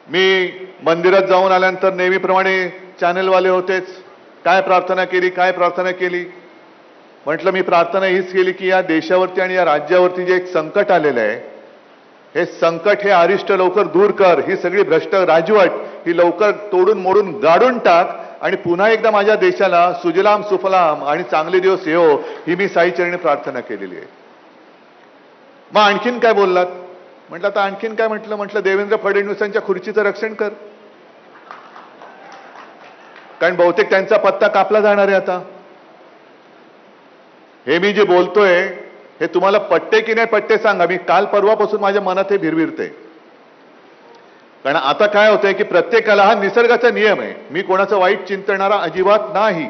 मी मंदिरात जाऊन आल्यानंतर नेहमीप्रमाणे चॅनलवाले होतेच. काय प्रार्थना केली, काय प्रार्थना केली. म्हटलं मी प्रार्थना हीच केली की या देशावरती आणि या राज्यावरती जे एक संकट आलेलं आहे, हे संकट, हे अरिष्ट लवकर दूर कर. ही सगळी भ्रष्ट राजवट ही लवकर तोडून मोडून गाडून टाक आणि पुन्हा एकदा माझ्या देशाला सुजलाम सुफलाम आणि चांगले दिवस येवो, ही मी साईचरणी प्रार्थना केलेली आहे. मग आणखीन काय बोललात? म्हटलं आता आणखीन काय म्हटलं? म्हटलं देवेंद्र फडणवीसांच्या खुर्चीचं रक्षण कर, कारण बहुतेक त्यांचा पत्ता कापला जाणार आहे आता. हे मी जे बोलतोय हे तुम्हाला पटते की नाही पटते सांगा. मी काल परवापासून माझ्या मनात हे भिरभिरते. कारण आता काय होतंय की प्रत्येकाला हा निसर्गाचा नियम आहे. मी कोणाचं वाईट चिंतणारा अजिबात नाही.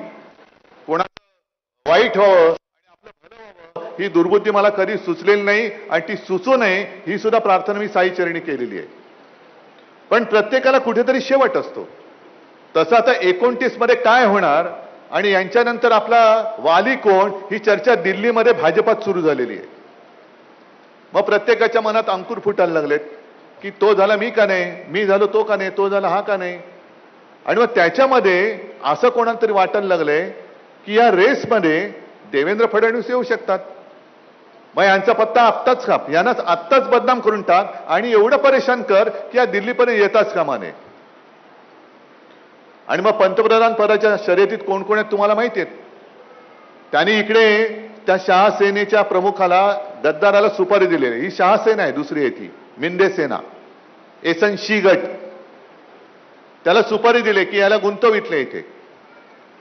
कोणाचं वाईट व्हावं आणि आपलं भलं व्हावं ही दुर्बुद्धी मला कधी सुचलेली नाही आणि ती सुचू नये ही सुद्धा प्रार्थना मी साईचरणी केलेली आहे. पण प्रत्येकाला कुठेतरी शेवट असतो. तसं आता 29 मध्ये काय होणार आणि यांच्यानंतर आपला वाली कोण, ही चर्चा दिल्लीमध्ये भाजपात सुरू झालेली आहे. मग प्रत्येकाच्या मनात अंकुर फुटायला लागलेत की तो झाला मी का नाही, मी झालो तो का नाही, तो झाला हा का नाही. आणि मग त्याच्यामध्ये असं कोणाला तरी वाटायला लागलंय की या रेसमध्ये देवेंद्र फडणवीस येऊ शकतात. मग यांचा पत्ता आत्ताच काप, यांनाच आत्ताच बदनाम करून टाक आणि एवढं परेशान कर की या दिल्लीपर्यंत येताच कामा नये. आणि मग पंतप्रधान पदाच्या शर्यतीत कोण कोण आहेत तुम्हाला माहिती आहेत. त्यांनी इकडे त्या शहासेनेच्या प्रमुखाला, गद्दाराला सुपारी दिलेली. ही शहासेना आहे, दुसरी आहे ती मिंदे सेना, एसनशी गट. त्याला सुपारी दिली की याला गुंतवितले इथे.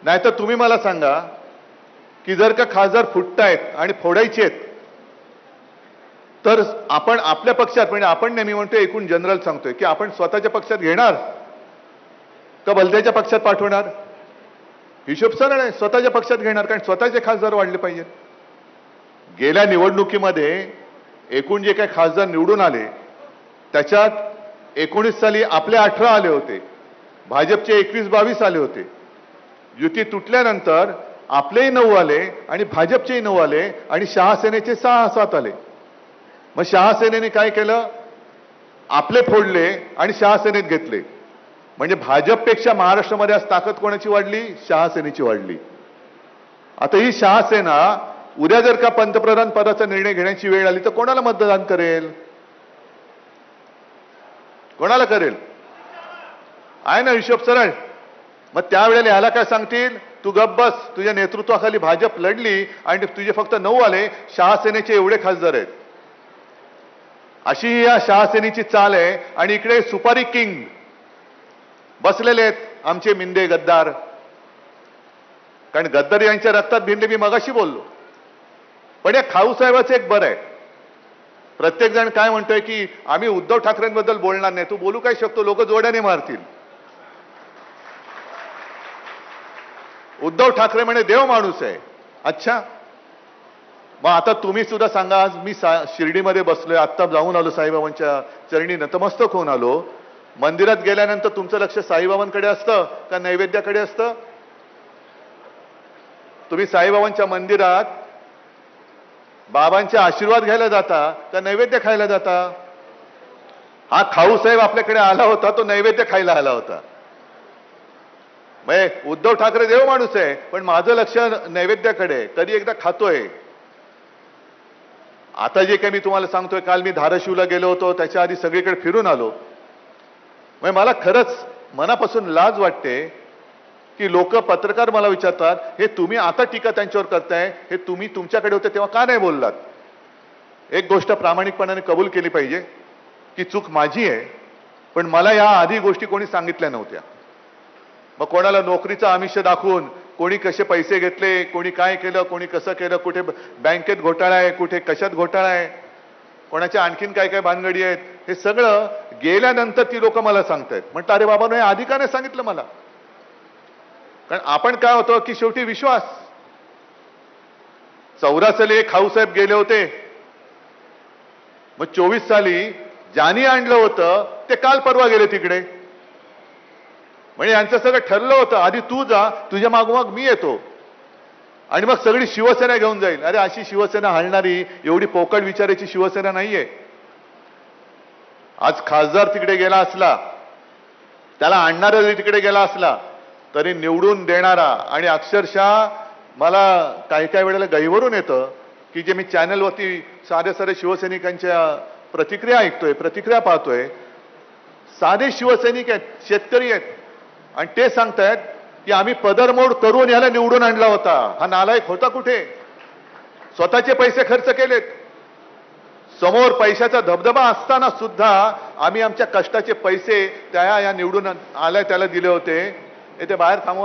नाहीतर तुम्ही मला सांगा की जर का खासदार फुटतायत आणि फोडायचे आहेत तर आपण आपल्या पक्षात, म्हणजे आपण नेहमी म्हणतोय, एकूण जनरल सांगतोय की आपण स्वतःच्या पक्षात घेणार का भलत्याच्या पक्षात पाठवणार. हिशोब सरळ आहे, स्वतःच्या पक्षात घेणार, कारण स्वतःचे खासदार वाढले पाहिजेत. गेल्या निवडणुकीमध्ये एकूण जे काही खासदार निवडून आले त्याच्यात 19 साली आपले 18 आले होते, भाजपचे 21-22 आले होते. युती तुटल्यानंतर आपलेही 9 आले आणि भाजपचेही 9 आले आणि शहासेनेचे 6-7 आले. मग शहासेनेने काय केलं? आपले फोडले आणि शहासेनेत घेतले. म्हणजे भाजपपेक्षा महाराष्ट्रामध्ये आज ताकद कोणाची वाढली? शहासेनेची वाढली. आता ही शहासेना उद्या जर का पंतप्रधान पदाचा निर्णय घेण्याची वेळ आली तर कोणाला मतदान करेल? कोणाला करेल? आहे ना हिशोब सरळ. मग त्यावेळेला ह्याला काय सांगतील? तू गप्प बस, तुझ्या नेतृत्वाखाली भाजप लढली आणि तुझे फक्त 9 आले, शहासेनेचे एवढे खासदार आहेत. अशी या शहासेनेची चाल आहे. आणि इकडे सुपारी किंग बसलेले आहेत आमचे मिंदे गद्दार. कारण गद्दार यांच्या रक्तात भिनले, मी मगाशी बोललो. पण या खाऊसाहेबाचं एक बरं आहे, प्रत्येक जण काय म्हणतोय की आम्ही उद्धव ठाकरेंबद्दल बोलणार नाही. तू बोलू काय शकतो? लोक जोड्याने मारतील. उद्धव ठाकरे म्हणे देव माणूस आहे. अच्छा, मग आता तुम्ही सुद्धा सांगा. आज मी शिर्डीमध्ये बसलोय, आत्ता जाऊन आलो साईबाबांच्या चरणी नतमस्तक होऊन आलो. मंदिरात गेल्यानंतर तुमचं लक्ष साईबाबांकडे असतं का नैवेद्याकडे असतं? तुम्ही साईबाबांच्या मंदिरात बाबांचे आशीर्वाद घ्यायला जाता का नैवेद्य खायला जाता? हा खाऊसाहेब आपल्याकडे आला होता, तो नैवेद्य खायला आला होता. म्हणजे उद्धव ठाकरे देव माणूस आहे, पण माझं लक्ष नैवेद्याकडे. कधी एकदा खातोय. आता जे काही मी तुम्हाला सांगतोय, काल मी धाराशिवला गेलो होतो, त्याच्या आधी सगळीकडे फिरून आलो. म्हणजे मला खरंच मनापासून लाज वाटते की लोक, पत्रकार मला विचारतात, हे तुम्ही आता टीका त्यांच्यावर करताय, हे तुम्ही तुमच्याकडे होते तेव्हा का नाही बोललात? एक गोष्ट प्रामाणिकपणाने कबूल केली पाहिजे की चूक माझी आहे, पण मला या आधी गोष्टी कोणी सांगितल्या नव्हत्या. मग कोणाला नोकरीचं आमिष दाखवून कोणी कसे पैसे घेतले, कोणी काय केलं, कोणी कसं केलं, कुठे बँकेत घोटाळा आहे, कुठे कशात घोटाळा आहे, कोणाच्या आणखीन काय काय भानगडी आहेत, हे सगळं गेल्यानंतर ती लोक मला सांगतायत. म्हटलं अरे बाबा, हे आधी का नाही सांगितलं मला? कारण आपण काय होतं की शेवटी विश्वास. 14 साली खाऊसाहेब गेले होते, मग 24 साली ज्यांनी आणलं होतं ते काल परवा गेले तिकडे. म्हणजे यांचं सगळं ठरलं होतं, आधी तू जा, तुझ्या मागोमाग मी येतो आणि मग सगळी शिवसेना घेऊन जाईल. अरे अशी शिवसेना हलणारी, एवढी पोकळ विचाराची शिवसेना नाहीये. आज खासदार तिकडे गेला असला त्याला आणणारा जरी तिकडे गेला असला तरी निवडून देणारा, आणि अक्षरशः मला काही काही वेळेला गहिवरून येतं की जे मी चॅनलवरती साधे साधे शिवसैनिकांच्या प्रतिक्रिया ऐकतोय, प्रतिक्रिया पाहतोय, साधे शिवसैनिक आहेत, शेतकरी आहेत, आणि ते सांगतायत की आम्ही पदरमोड करून याला निवडून आणला होता. हा नालायक होता कुठे? स्वतःचे पैसे खर्च केलेत, समोर पैशाचा धबधबा असताना सुद्धा आम्ही आमच्या कष्टाचे पैसे त्या या निवडून आल्या त्याला दिले होते. ते बाहेर थांबवा.